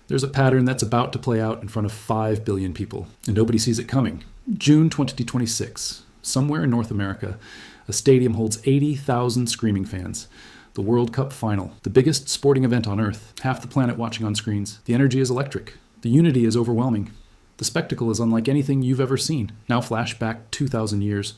There's a pattern that's about to play out in front of 5 billion people, and nobody sees it coming. June 2026, somewhere in North America, a stadium holds 80,000 screaming fans. The World Cup final, the biggest sporting event on Earth, half the planet watching on screens. The energy is electric. The unity is overwhelming. The spectacle is unlike anything you've ever seen. Now flash back 2,000 years.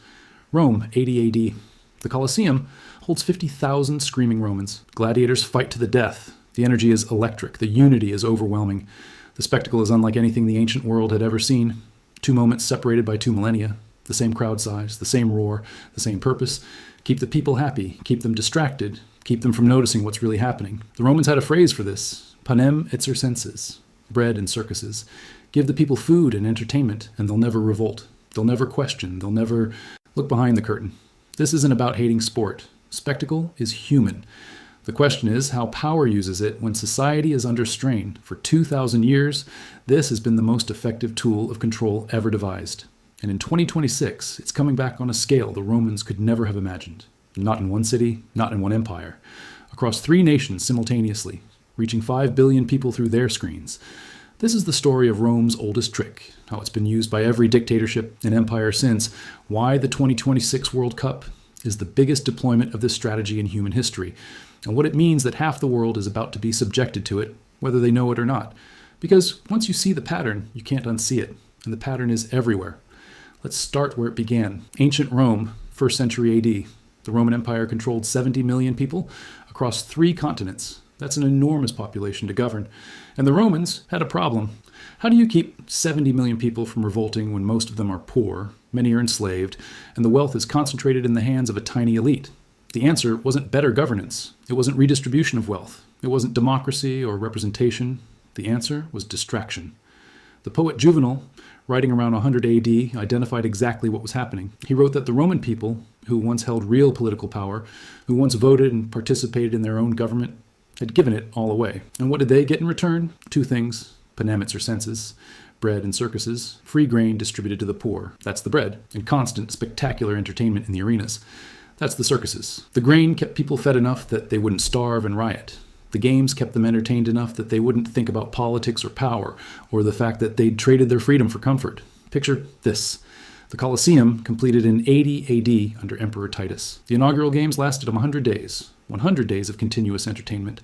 Rome, 80 AD. The Colosseum holds 50,000 screaming Romans. Gladiators fight to the death. The energy is electric. The unity is overwhelming. The spectacle is unlike anything the ancient world had ever seen. 2 moments separated by 2 millennia. The same crowd size, the same roar, the same purpose. Keep the people happy, keep them distracted, keep them from noticing what's really happening. The Romans had a phrase for this: panem et circenses, bread and circuses. Give the people food and entertainment, and they'll never revolt. They'll never question. They'll never look behind the curtain. This isn't about hating sport. Spectacle is human. The question is how power uses it when society is under strain. For 2,000 years, this has been the most effective tool of control ever devised. And in 2026, it's coming back on a scale the Romans could never have imagined. Not in one city, not in one empire. Across 3 nations simultaneously, reaching 5 billion people through their screens. This is the story of Rome's oldest trick, how it's been used by every dictatorship and empire since, why the 2026 World Cup is the biggest deployment of this strategy in human history, and what it means that half the world is about to be subjected to it, whether they know it or not. Because once you see the pattern, you can't unsee it, and the pattern is everywhere. Let's start where it began. Ancient Rome, 1st century AD. The Roman Empire controlled 70 million people across 3 continents. That's an enormous population to govern. And the Romans had a problem. How do you keep 70 million people from revolting when most of them are poor, many are enslaved, and the wealth is concentrated in the hands of a tiny elite? The answer wasn't better governance. It wasn't redistribution of wealth. It wasn't democracy or representation. The answer was distraction. The poet Juvenal, writing around 100 AD, identified exactly what was happening. He wrote that the Roman people, who once held real political power, who once voted and participated in their own government, had given it all away. And what did they get in return? 2 things: panem et circenses, bread and circuses, free grain distributed to the poor. That's the bread. And constant, spectacular entertainment in the arenas. That's the circuses. The grain kept people fed enough that they wouldn't starve and riot. The games kept them entertained enough that they wouldn't think about politics or power, or the fact that they'd traded their freedom for comfort. Picture this. The Colosseum, completed in 80 AD under Emperor Titus. The inaugural games lasted 100 days. 100 days of continuous entertainment.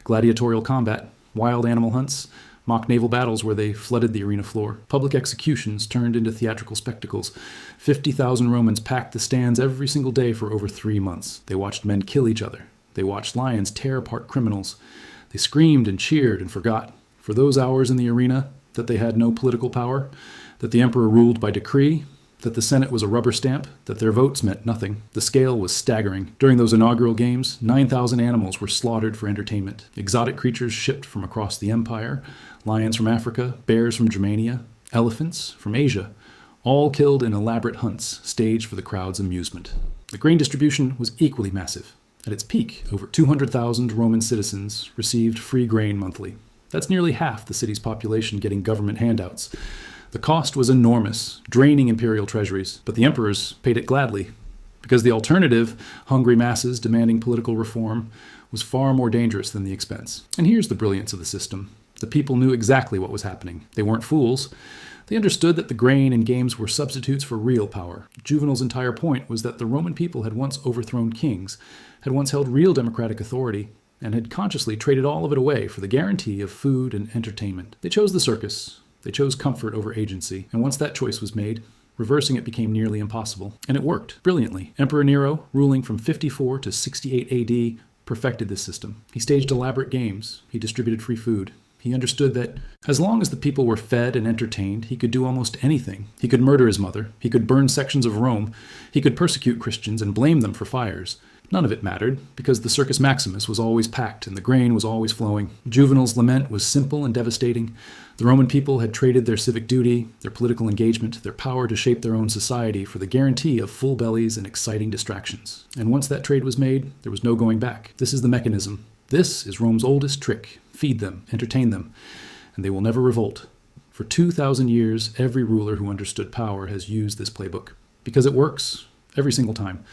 Gladiatorial combat, wild animal hunts, mock naval battles where they flooded the arena floor, public executions turned into theatrical spectacles. 50,000 Romans packed the stands every single day for over 3 months. They watched men kill each other. They watched lions tear apart criminals. They screamed and cheered and forgot, for those hours in the arena, that they had no political power, that the emperor ruled by decree, that the Senate was a rubber stamp, that their votes meant nothing. The scale was staggering. During those inaugural games, 9,000 animals were slaughtered for entertainment. Exotic creatures shipped from across the empire, lions from Africa, bears from Germania, elephants from Asia, all killed in elaborate hunts staged for the crowd's amusement. The grain distribution was equally massive. At its peak, over 200,000 Roman citizens received free grain monthly. That's nearly half the city's population getting government handouts. The cost was enormous, draining imperial treasuries, but the emperors paid it gladly, because the alternative, hungry masses demanding political reform, was far more dangerous than the expense. And here's the brilliance of the system. The people knew exactly what was happening. They weren't fools. They understood that the grain and games were substitutes for real power. Juvenal's entire point was that the Roman people had once overthrown kings, had once held real democratic authority, and had consciously traded all of it away for the guarantee of food and entertainment. They chose the circus. They chose comfort over agency. And once that choice was made, reversing it became nearly impossible. And it worked brilliantly. Emperor Nero, ruling from 54 to 68 AD, perfected this system. He staged elaborate games. He distributed free food. He understood that as long as the people were fed and entertained, he could do almost anything. He could murder his mother. He could burn sections of Rome. He could persecute Christians and blame them for fires. None of it mattered, because the Circus Maximus was always packed and the grain was always flowing. Juvenal's lament was simple and devastating. The Roman people had traded their civic duty, their political engagement, their power to shape their own society for the guarantee of full bellies and exciting distractions. And once that trade was made, there was no going back. This is the mechanism. This is Rome's oldest trick. Feed them, entertain them, and they will never revolt. For 2,000 years, every ruler who understood power has used this playbook, because it works every single time.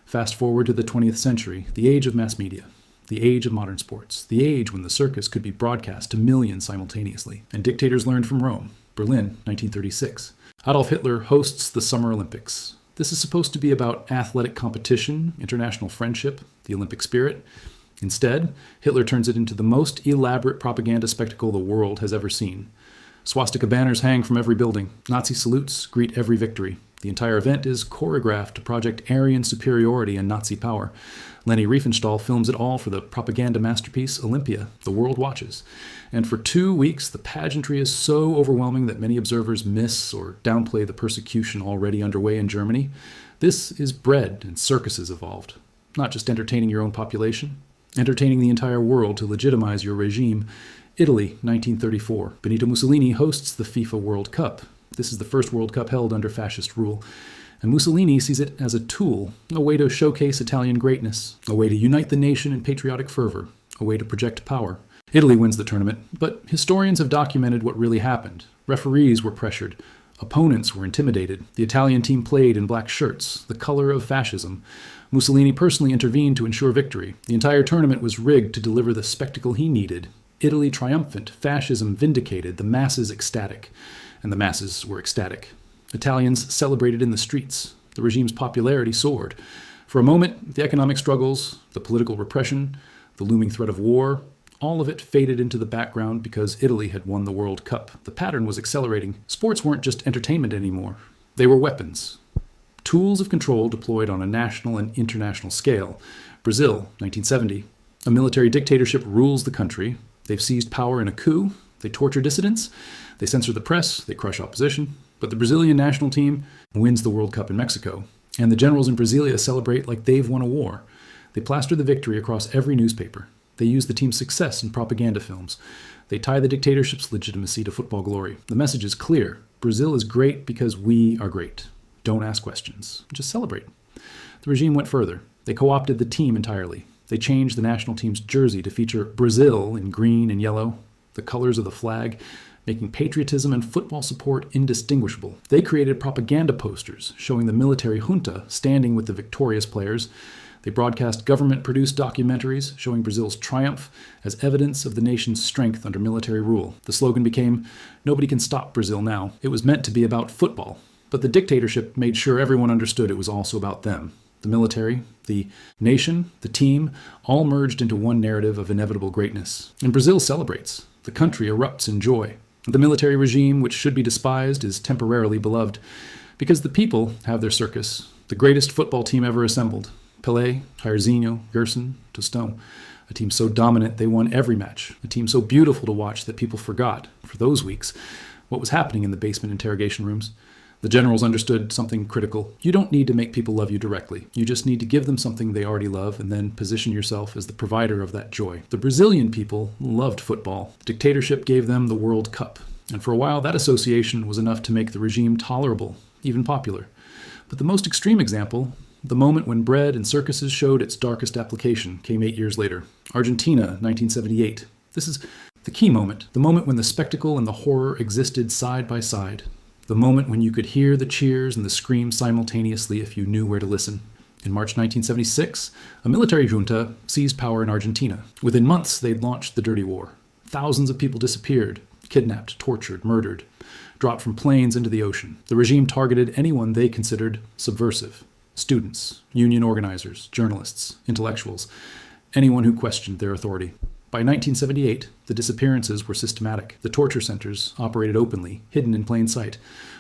Fast forward to the 20th century, the age of mass media. the age of modern sports, the age when the circus could be broadcast to millions simultaneously. And dictators learned from Rome. Berlin, 1936. Adolf Hitler hosts the Summer Olympics. This is supposed to be about athletic competition, international friendship, the Olympic spirit. Instead, Hitler turns it into the most elaborate propaganda spectacle the world has ever seen. Swastika banners hang from every building. Nazi salutes greet every victory. The entire event is choreographed to project Aryan superiority and Nazi power. Leni Riefenstahl films it all for the propaganda masterpiece Olympia. The world watches. And for 2 weeks, the pageantry is so overwhelming that many observers miss or downplay the persecution already underway in Germany. This is bred and circuses evolved. Not just entertaining your own population, entertaining the entire world to legitimize your regime. Italy, 1934. Benito Mussolini hosts the FIFA World Cup. This is the first World Cup held under fascist rule. And Mussolini sees it as a tool, a way to showcase Italian greatness, a way to unite the nation in patriotic fervor, a way to project power. Italy wins the tournament, but historians have documented what really happened. Referees were pressured. Opponents were intimidated. The Italian team played in black shirts, the color of fascism. Mussolini personally intervened to ensure victory. The entire tournament was rigged to deliver the spectacle he needed. Italy triumphant, fascism vindicated, the masses ecstatic. And the masses were ecstatic. Italians celebrated in the streets. The regime's popularity soared. For a moment, the economic struggles, the political repression, the looming threat of war, all of it faded into the background because Italy had won the World Cup. The pattern was accelerating. Sports weren't just entertainment anymore. They were weapons. Tools of control deployed on a national and international scale. Brazil, 1970. A military dictatorship rules the country. They've seized power in a coup. They torture dissidents. They censor the press. They crush opposition. But the Brazilian national team wins the World Cup in Mexico. And the generals in Brasilia celebrate like they've won a war. They plaster the victory across every newspaper. They use the team's success in propaganda films. They tie the dictatorship's legitimacy to football glory. The message is clear. Brazil is great because we are great. Don't ask questions. Just celebrate. The regime went further. They co-opted the team entirely. They changed the national team's jersey to feature Brazil in green and yellow, the colors of the flag, making patriotism and football support indistinguishable. They created propaganda posters showing the military junta standing with the victorious players. They broadcast government-produced documentaries showing Brazil's triumph as evidence of the nation's strength under military rule. The slogan became, "Nobody can stop Brazil now." It was meant to be about football, but the dictatorship made sure everyone understood it was also about them. The military, the nation, the team, all merged into one narrative of inevitable greatness. And Brazil celebrates. The country erupts in joy. The military regime, which should be despised, is temporarily beloved, because the people have their circus, the greatest football team ever assembled. Pelé, Jairzinho, Gerson, Tostão. A team so dominant they won every match. A team so beautiful to watch that people forgot, for those weeks, what was happening in the basement interrogation rooms. The generals understood something critical. You don't need to make people love you directly. You just need to give them something they already love and then position yourself as the provider of that joy. The Brazilian people loved football. The dictatorship gave them the World Cup. And for a while, that association was enough to make the regime tolerable, even popular. But the most extreme example, the moment when bread and circuses showed its darkest application, came 8 years later. Argentina, 1978. This is the key moment, the moment when the spectacle and the horror existed side by side. The moment when you could hear the cheers and the screams simultaneously if you knew where to listen. In March 1976, a military junta seized power in Argentina. Within months, they'd launched the dirty war. Thousands of people disappeared, kidnapped, tortured, murdered, dropped from planes into the ocean. The regime targeted anyone they considered subversive. Students, union organizers, journalists, intellectuals, anyone who questioned their authority. By 1978, the disappearances were systematic. The torture centers operated openly, hidden in plain sight.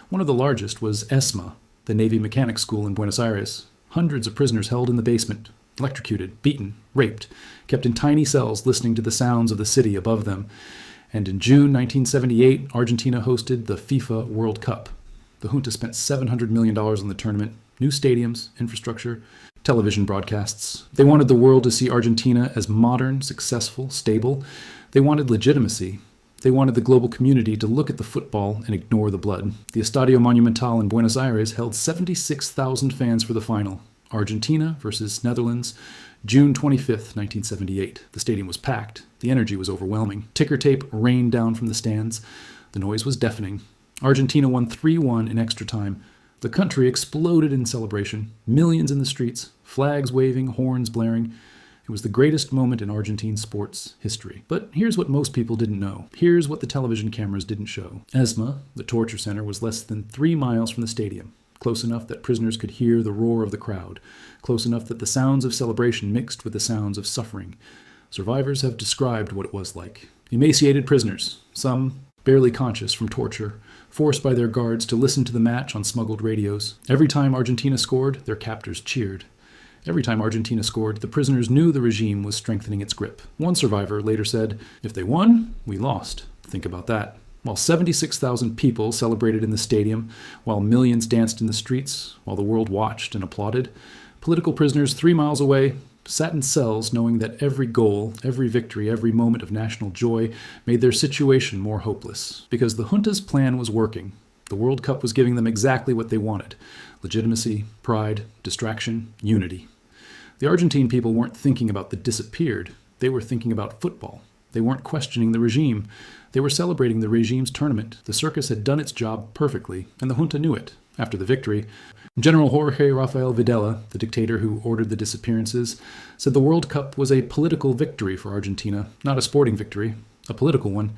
One of the largest was ESMA, the Navy Mechanics School in Buenos Aires. Hundreds of prisoners held in the basement, electrocuted, beaten, raped, kept in tiny cells listening to the sounds of the city above them. And in June 1978, Argentina hosted the FIFA World Cup. The junta spent $700 million on the tournament, new stadiums, infrastructure, television broadcasts. They wanted the world to see Argentina as modern, successful, stable. They wanted legitimacy. They wanted the global community to look at the football and ignore the blood. The Estadio Monumental in Buenos Aires held 76,000 fans for the final. Argentina versus Netherlands, June 25th, 1978. The stadium was packed. The energy was overwhelming. Ticker tape rained down from the stands. The noise was deafening. Argentina won 3-1 in extra time. The country exploded in celebration. Millions in the streets, flags waving, horns blaring. It was the greatest moment in Argentine sports history. But here's what most people didn't know. Here's what the television cameras didn't show. ESMA, the torture center, was less than 3 miles from the stadium, close enough that prisoners could hear the roar of the crowd, close enough that the sounds of celebration mixed with the sounds of suffering. Survivors have described what it was like. Emaciated prisoners, some barely conscious from torture, forced by their guards to listen to the match on smuggled radios. Every time Argentina scored, their captors cheered. Every time Argentina scored, the prisoners knew the regime was strengthening its grip. One survivor later said, "If they won, we lost." Think about that. While 76,000 people celebrated in the stadium, while millions danced in the streets, while the world watched and applauded, political prisoners 3 miles away sat in cells knowing that every goal, every victory, every moment of national joy made their situation more hopeless. Because the junta's plan was working. The World Cup was giving them exactly what they wanted: legitimacy, pride, distraction, unity. The Argentine people weren't thinking about the disappeared. They were thinking about football. They weren't questioning the regime. They were celebrating the regime's tournament. The circus had done its job perfectly, and the junta knew it. After the victory, General Jorge Rafael Videla, the dictator who ordered the disappearances, said the World Cup was a political victory for Argentina, not a sporting victory, a political one.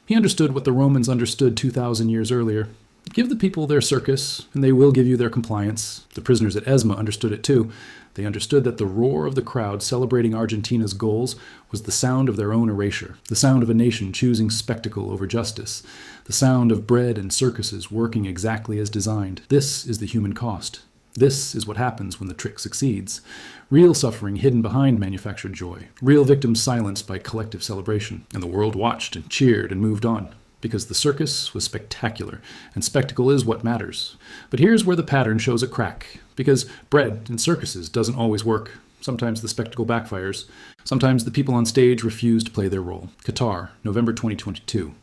He understood what the Romans understood 2,000 years earlier. Give the people their circus, and they will give you their compliance. The prisoners at ESMA understood it too. They understood that the roar of the crowd celebrating Argentina's goals was the sound of their own erasure, the sound of a nation choosing spectacle over justice, the sound of bread and circuses working exactly as designed. This is the human cost. This is what happens when the trick succeeds. Real suffering hidden behind manufactured joy. Real victims silenced by collective celebration. And the world watched and cheered and moved on. Because the circus was spectacular, and spectacle is what matters. But here's where the pattern shows a crack. Because bread in circuses doesn't always work. Sometimes the spectacle backfires. Sometimes the people on stage refuse to play their role. Qatar, November 2022.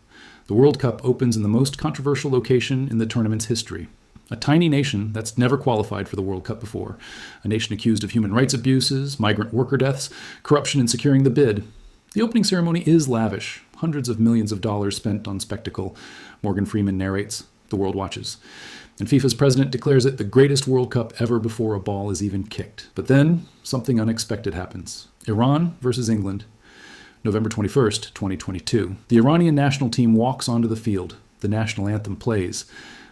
The World Cup opens in the most controversial location in the tournament's history. A tiny nation that's never qualified for the World Cup before. A nation accused of human rights abuses, migrant worker deaths, corruption in securing the bid. The opening ceremony is lavish. Hundreds of millions of dollars spent on spectacle. Morgan Freeman narrates. The world watches. And FIFA's president declares it the greatest World Cup ever before a ball is even kicked. But then, something unexpected happens. Iran versus England. November 21st, 2022. The Iranian national team walks onto the field. The national anthem plays.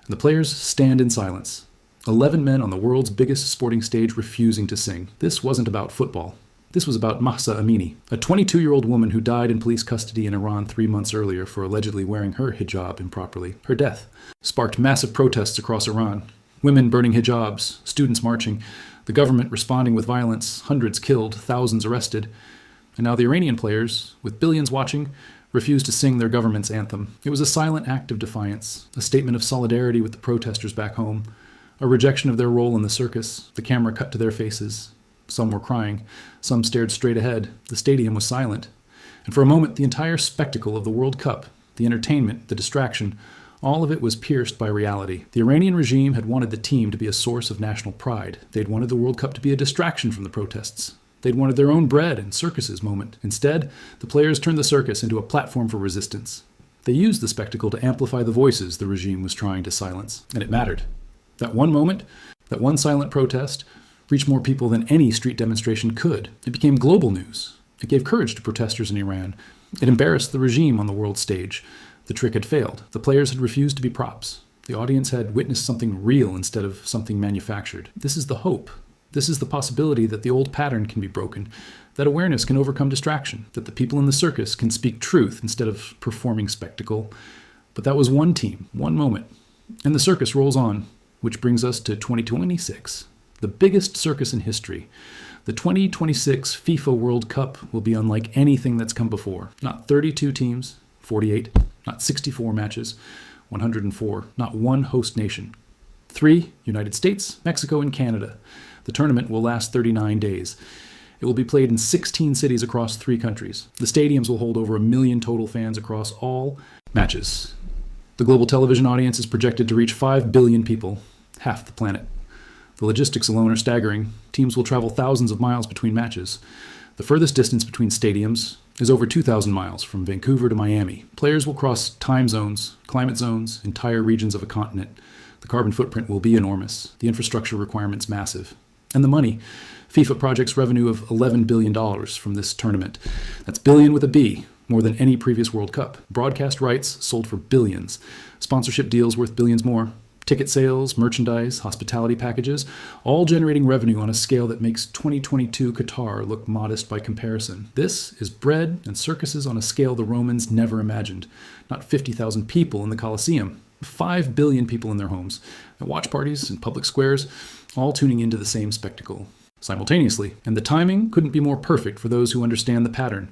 And the players stand in silence. 11 men on the world's biggest sporting stage refusing to sing. This wasn't about football. This was about Mahsa Amini, a 22-year-old woman who died in police custody in Iran 3 months earlier for allegedly wearing her hijab improperly. Her death sparked massive protests across Iran. Women burning hijabs, students marching, the government responding with violence, hundreds killed, thousands arrested. And now the Iranian players, with billions watching, refused to sing their government's anthem. It was a silent act of defiance, a statement of solidarity with the protesters back home, a rejection of their role in the circus. The camera cut to their faces. Some were crying. Some stared straight ahead. The stadium was silent. And for a moment, the entire spectacle of the World Cup, the entertainment, the distraction, all of it was pierced by reality. The Iranian regime had wanted the team to be a source of national pride. They'd wanted the World Cup to be a distraction from the protests. They'd wanted their own bread and circuses moment. Instead, the players turned the circus into a platform for resistance. They used the spectacle to amplify the voices the regime was trying to silence. And it mattered. That one moment, that one silent protest, reached more people than any street demonstration could. It became global news. It gave courage to protesters in Iran. It embarrassed the regime on the world stage. The trick had failed. The players had refused to be props. The audience had witnessed something real instead of something manufactured. This is the hope. This is the possibility that the old pattern can be broken, that awareness can overcome distraction, that the people in the circus can speak truth instead of performing spectacle. But that was one team, one moment. And the circus rolls on, which brings us to 2026. The biggest circus in history. The 2026 FIFA World Cup will be unlike anything that's come before. Not 32 teams, 48, not 64 matches, 104, not one host nation. 3, United States, Mexico, and Canada. The tournament will last 39 days. It will be played in 16 cities across 3 countries. The stadiums will hold over 1 million total fans across all matches. The global television audience is projected to reach 5 billion people, half the planet. The logistics alone are staggering. Teams will travel thousands of miles between matches. The furthest distance between stadiums is over 2,000 miles from Vancouver to Miami. Players will cross time zones, climate zones, entire regions of a continent. The carbon footprint will be enormous. The infrastructure requirements massive. And the money. FIFA projects revenue of $11 billion from this tournament. That's billion with a B, more than any previous World Cup. Broadcast rights sold for billions. Sponsorship deals worth billions more. Ticket sales, merchandise, hospitality packages, all generating revenue on a scale that makes 2022 Qatar look modest by comparison. This is bread and circuses on a scale the Romans never imagined. Not 50,000 people in the Colosseum, 5 billion people in their homes, at watch parties and public squares, all tuning into the same spectacle simultaneously. And the timing couldn't be more perfect for those who understand the pattern.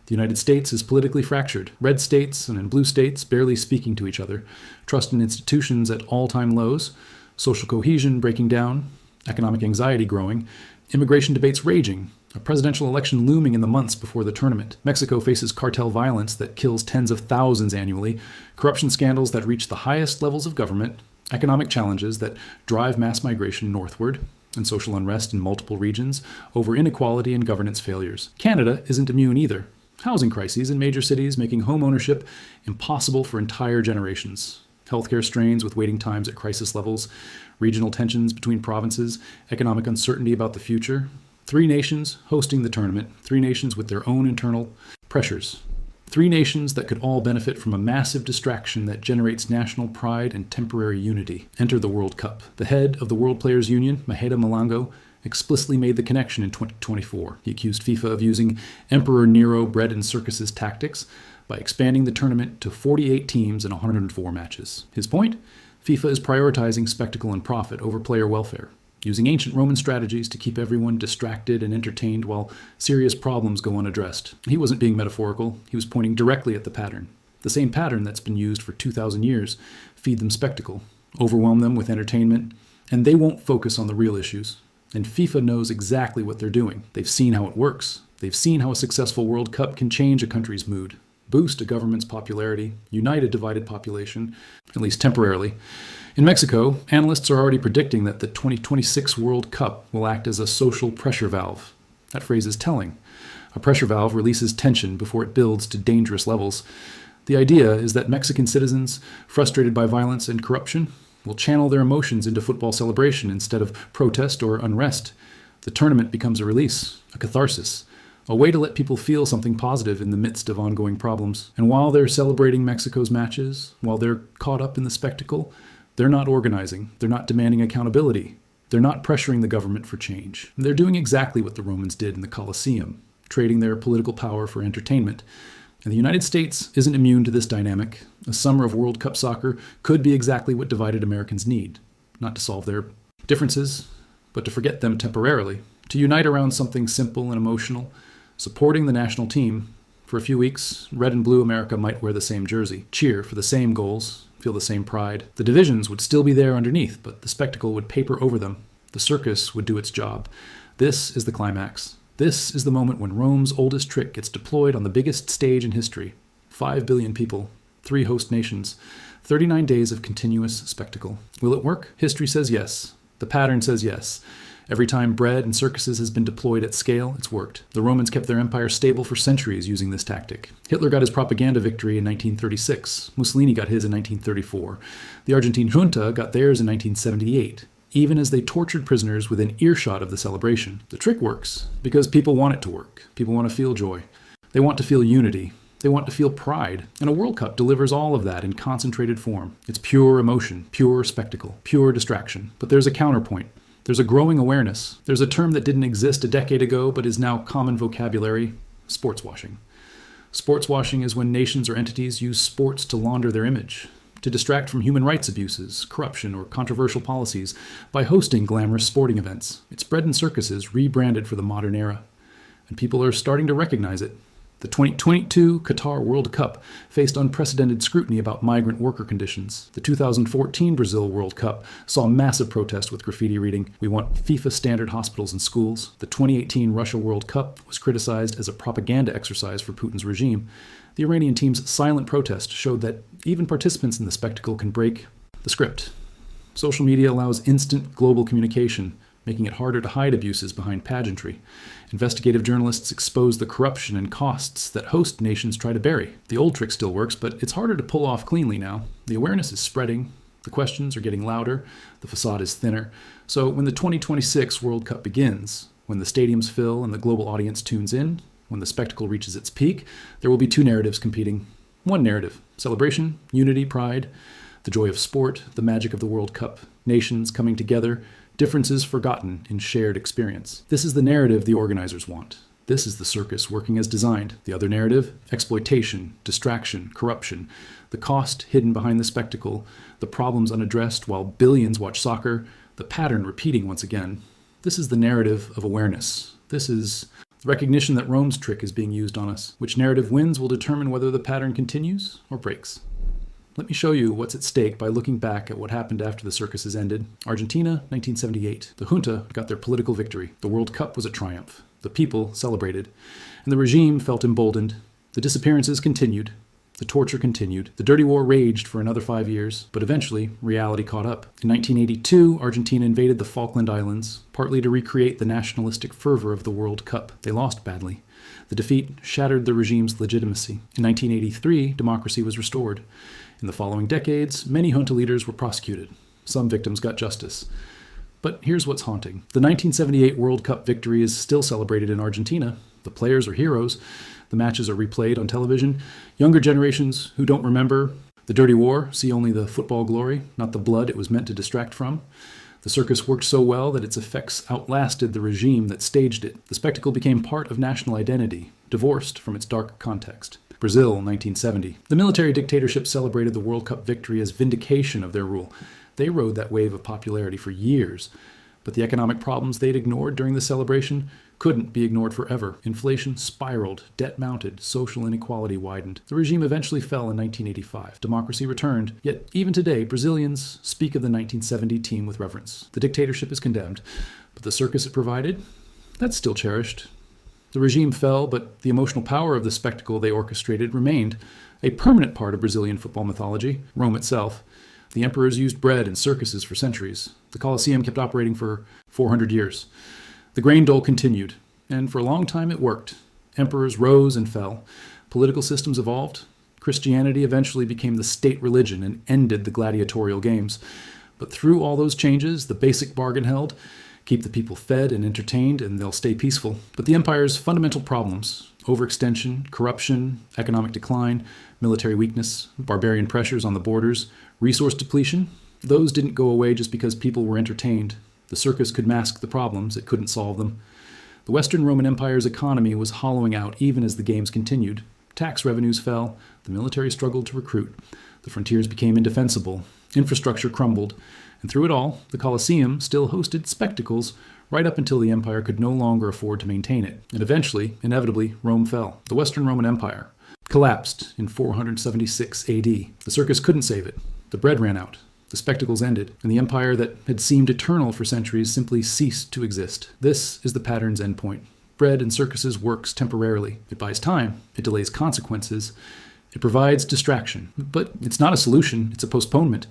The United States is politically fractured, red states and blue states barely speaking to each other, trust in institutions at all-time lows, social cohesion breaking down, economic anxiety growing, immigration debates raging, a presidential election looming in the months before the tournament. Mexico faces cartel violence that kills tens of thousands annually, corruption scandals that reach the highest levels of government, economic challenges that drive mass migration northward, and social unrest in multiple regions over inequality and governance failures. Canada isn't immune either. Housing crises in major cities making home ownership impossible for entire generations. Healthcare strains with waiting times at crisis levels, regional tensions between provinces, economic uncertainty about the future. 3 nations hosting the tournament, 3 nations with their own internal pressures. 3 nations that could all benefit from a massive distraction that generates national pride and temporary unity. Enter the World Cup. The head of the World Players Union, Maheda Malango, explicitly made the connection in 2024. He accused FIFA of using Emperor Nero bread and circuses tactics by expanding the tournament to 48 teams and 104 matches. His point? FIFA is prioritizing spectacle and profit over player welfare, using ancient Roman strategies to keep everyone distracted and entertained while serious problems go unaddressed. He wasn't being metaphorical, he was pointing directly at the pattern. The same pattern that's been used for 2,000 years. Feed them spectacle, overwhelm them with entertainment, and they won't focus on the real issues. And FIFA knows exactly what they're doing. They've seen how it works. They've seen how a successful World Cup can change a country's mood, boost a government's popularity, unite a divided population, at least temporarily. In Mexico, analysts are already predicting that the 2026 World Cup will act as a social pressure valve. That phrase is telling. A pressure valve releases tension before it builds to dangerous levels. The idea is that Mexican citizens, frustrated by violence and corruption, will channel their emotions into football celebration instead of protest or unrest. The tournament becomes a release, a catharsis, a way to let people feel something positive in the midst of ongoing problems. And while they're celebrating Mexico's matches, while they're caught up in the spectacle, they're not organizing, they're not demanding accountability, they're not pressuring the government for change. They're doing exactly what the Romans did in the Colosseum, trading their political power for entertainment. And the United States isn't immune to this dynamic. A summer of World Cup soccer could be exactly what divided Americans need. Not to solve their differences, but to forget them temporarily. To unite around something simple and emotional, supporting the national team. For a few weeks, red and blue America might wear the same jersey, cheer for the same goals, feel the same pride. The divisions would still be there underneath, but the spectacle would paper over them. The circus would do its job. This is the climax. This is the moment when Rome's oldest trick gets deployed on the biggest stage in history. 5 billion people, 3 host nations, 39 days of continuous spectacle. Will it work? History says yes. The pattern says yes. Every time bread and circuses has been deployed at scale, it's worked. The Romans kept their empire stable for centuries using this tactic. Hitler got his propaganda victory in 1936. Mussolini got his in 1934. The Argentine junta got theirs in 1978. Even as they tortured prisoners within earshot of the celebration. The trick works because people want it to work. People want to feel joy. They want to feel unity. They want to feel pride. And a World Cup delivers all of that in concentrated form. It's pure emotion, pure spectacle, pure distraction. But there's a counterpoint. There's a growing awareness. There's a term that didn't exist a decade ago but is now common vocabulary: sports washing. Sports washing is when nations or entities use sports to launder their image, to distract from human rights abuses, corruption, or controversial policies by hosting glamorous sporting events. It's bread and circuses rebranded for the modern era. And people are starting to recognize it. The 2022 Qatar World Cup faced unprecedented scrutiny about migrant worker conditions. The 2014 Brazil World Cup saw massive protest with graffiti reading, "We want FIFA standard hospitals and schools." The 2018 Russia World Cup was criticized as a propaganda exercise for Putin's regime. The Iranian team's silent protest showed that even participants in the spectacle can break the script. Social media allows instant global communication, making it harder to hide abuses behind pageantry. Investigative journalists expose the corruption and costs that host nations try to bury. The old trick still works, but it's harder to pull off cleanly now. The awareness is spreading. The questions are getting louder, the facade is thinner. So when the 2026 World Cup begins, when the stadiums fill and the global audience tunes in, when the spectacle reaches its peak, there will be two narratives competing. One narrative: celebration, unity, pride, the joy of sport, the magic of the World Cup, nations coming together, differences forgotten in shared experience. This is the narrative the organizers want. This is the circus working as designed. The other narrative: exploitation, distraction, corruption, the cost hidden behind the spectacle, the problems unaddressed while billions watch soccer, the pattern repeating once again. This is the narrative of awareness. This is the recognition that Rome's trick is being used on us. Which narrative wins will determine whether the pattern continues or breaks. Let me show you what's at stake by looking back at what happened after the circuses ended. Argentina, 1978. The junta got their political victory. The World Cup was a triumph. The people celebrated, and the regime felt emboldened. The disappearances continued. The torture continued. The dirty war raged for another 5 years, but eventually reality caught up. In 1982, Argentina invaded the Falkland Islands, partly to recreate the nationalistic fervor of the World Cup. They lost badly. The defeat shattered the regime's legitimacy. In 1983, democracy was restored. In the following decades, many junta leaders were prosecuted. Some victims got justice. But here's what's haunting. The 1978 World Cup victory is still celebrated in Argentina. The players are heroes. The matches are replayed on television. Younger generations who don't remember the dirty war see only the football glory, not the blood it was meant to distract from. The circus worked so well that its effects outlasted the regime that staged it. The spectacle became part of national identity, divorced from its dark context. Brazil, 1970. The military dictatorship celebrated the World Cup victory as vindication of their rule. They rode that wave of popularity for years, but the economic problems they'd ignored during the celebration couldn't be ignored forever. Inflation spiraled, debt mounted, social inequality widened. The regime eventually fell in 1985. Democracy returned, yet even today, Brazilians speak of the 1970 team with reverence. The dictatorship is condemned, but the circus it provided, that's still cherished. The regime fell, but the emotional power of the spectacle they orchestrated remained, a permanent part of Brazilian football mythology. Rome itself. The emperors used bread and circuses for centuries. The Colosseum kept operating for 400 years. The grain dole continued, and for a long time it worked. Emperors rose and fell. Political systems evolved. Christianity eventually became the state religion and ended the gladiatorial games. But through all those changes, the basic bargain held: keep the people fed and entertained, and they'll stay peaceful. But the empire's fundamental problems, overextension, corruption, economic decline, military weakness, barbarian pressures on the borders, resource depletion, those didn't go away just because people were entertained. The circus could mask the problems, it couldn't solve them. The Western Roman Empire's economy was hollowing out even as the games continued. Tax revenues fell, the military struggled to recruit, the frontiers became indefensible, infrastructure crumbled, and through it all, the Colosseum still hosted spectacles right up until the empire could no longer afford to maintain it. And eventually, inevitably, Rome fell. The Western Roman Empire collapsed in 476 AD. The circus couldn't save it. The bread ran out. The spectacles ended, and the empire that had seemed eternal for centuries simply ceased to exist. This is the pattern's endpoint. Bread and circuses works temporarily. It buys time. It delays consequences. It provides distraction. But it's not a solution. It's a postponement.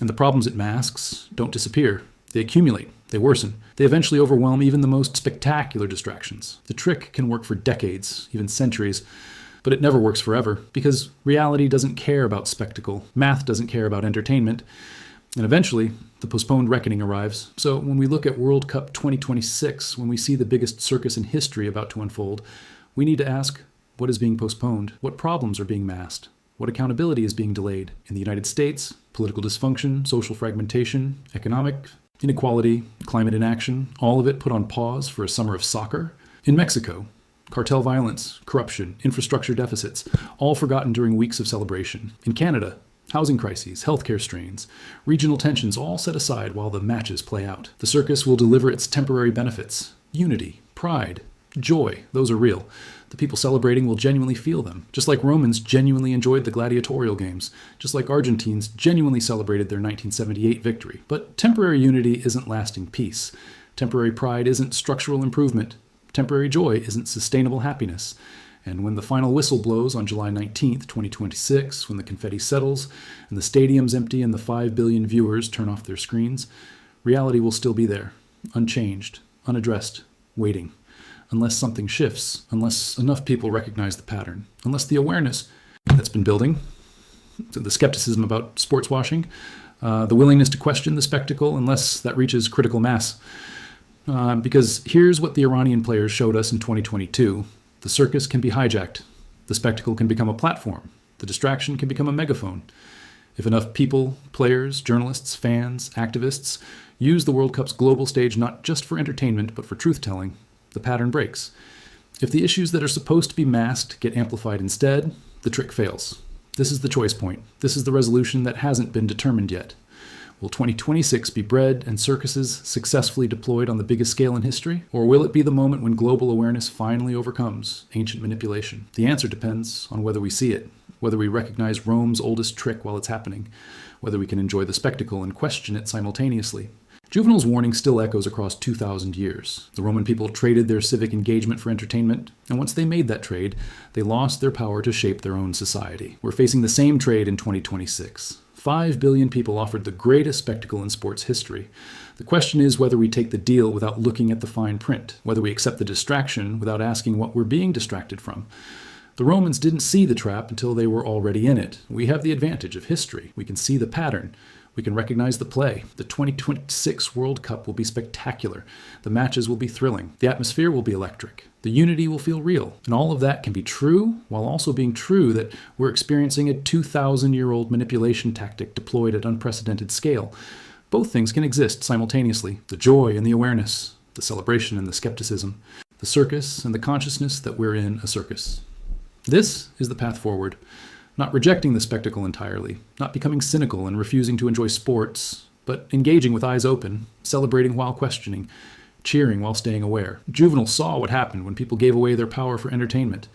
And the problems it masks don't disappear. They accumulate. They worsen. They eventually overwhelm even the most spectacular distractions. The trick can work for decades, even centuries, but it never works forever, because reality doesn't care about spectacle. Math doesn't care about entertainment. And eventually, the postponed reckoning arrives. So when we look at World Cup 2026, when we see the biggest circus in history about to unfold, we need to ask, what is being postponed? What problems are being masked? What accountability is being delayed? In the United States, political dysfunction, social fragmentation, economic inequality, climate inaction, all of it put on pause for a summer of soccer. In Mexico, cartel violence, corruption, infrastructure deficits, all forgotten during weeks of celebration. In Canada, housing crises, healthcare strains, regional tensions all set aside while the matches play out. The circus will deliver its temporary benefits. Unity, pride, joy, those are real. The people celebrating will genuinely feel them, just like Romans genuinely enjoyed the gladiatorial games, just like Argentines genuinely celebrated their 1978 victory. But temporary unity isn't lasting peace. Temporary pride isn't structural improvement. Temporary joy isn't sustainable happiness. And when the final whistle blows on July 19th, 2026, when the confetti settles and the stadium's empty and the 5 billion viewers turn off their screens, reality will still be there, unchanged, unaddressed, waiting. Unless something shifts, unless enough people recognize the pattern, unless the awareness that's been building So the skepticism about sports washing, the willingness to question the spectacle unless that reaches critical mass. Because here's what the Iranian players showed us in 2022. The circus can be hijacked. The spectacle can become a platform. The distraction can become a megaphone. If enough people, players, journalists, fans, activists use the World Cup's global stage not just for entertainment but for truth-telling, the pattern breaks. If the issues that are supposed to be masked get amplified instead, the trick fails. This is the choice point. This is the resolution that hasn't been determined yet. Will 2026 be bread and circuses successfully deployed on the biggest scale in history? Or will it be the moment when global awareness finally overcomes ancient manipulation? The answer depends on whether we see it, whether we recognize Rome's oldest trick while it's happening, whether we can enjoy the spectacle and question it simultaneously. Juvenal's warning still echoes across 2,000 years. The Roman people traded their civic engagement for entertainment, and once they made that trade, they lost their power to shape their own society. We're facing the same trade in 2026. 5 billion people offered the greatest spectacle in sports history. The question is whether we take the deal without looking at the fine print, whether we accept the distraction without asking what we're being distracted from. The Romans didn't see the trap until they were already in it. We have the advantage of history. We can see the pattern. We can recognize the play. The 2026 World Cup will be spectacular. The matches will be thrilling. The atmosphere will be electric. The unity will feel real. And all of that can be true while also being true that we're experiencing a 2,000-year-old manipulation tactic deployed at unprecedented scale. Both things can exist simultaneously. The joy and the awareness, the celebration and the skepticism, the circus and the consciousness that we're in a circus. This is the path forward. Not rejecting the spectacle entirely, not becoming cynical and refusing to enjoy sports, but engaging with eyes open, celebrating while questioning, cheering while staying aware. Juvenal saw what happened when people gave away their power for entertainment.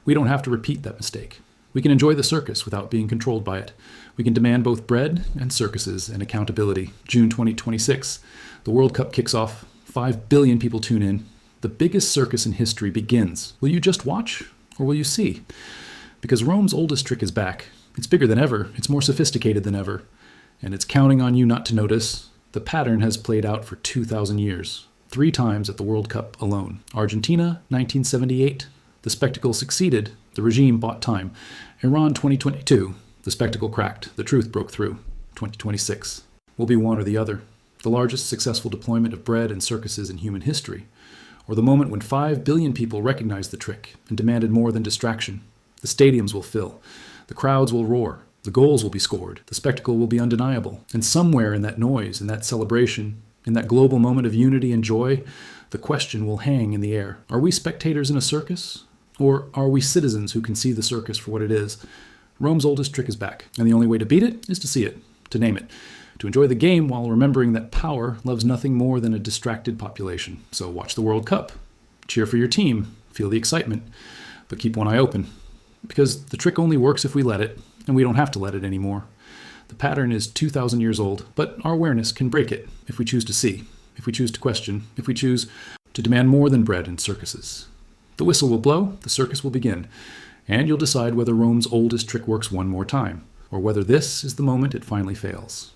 We don't have to repeat that mistake. We can enjoy the circus without being controlled by it. We can demand both bread and circuses and accountability. June 2026, the World Cup kicks off. 5 billion people tune in. The biggest circus in history begins. Will you just watch, or will you see? Because Rome's oldest trick is back. It's bigger than ever, it's more sophisticated than ever, and it's counting on you not to notice. The pattern has played out for 2,000 years, 3 times at the World Cup alone. Argentina, 1978, the spectacle succeeded, the regime bought time. Iran, 2022, the spectacle cracked, the truth broke through. 2026 will be one or the other. The largest successful deployment of bread and circuses in human history, or the moment when 5 billion people recognized the trick and demanded more than distraction. The stadiums will fill. The crowds will roar. The goals will be scored. The spectacle will be undeniable. And somewhere in that noise, in that celebration, in that global moment of unity and joy, the question will hang in the air. Are we spectators in a circus? Or are we citizens who can see the circus for what it is? Rome's oldest trick is back. And the only way to beat it is to see it, to name it, to enjoy the game while remembering that power loves nothing more than a distracted population. So watch the World Cup. Cheer for your team. Feel the excitement. But keep one eye open. Because the trick only works if we let it, and we don't have to let it anymore. The pattern is 2,000 years old, but our awareness can break it if we choose to see, if we choose to question, if we choose to demand more than bread and circuses. The whistle will blow, the circus will begin, and you'll decide whether Rome's oldest trick works one more time, or whether this is the moment it finally fails.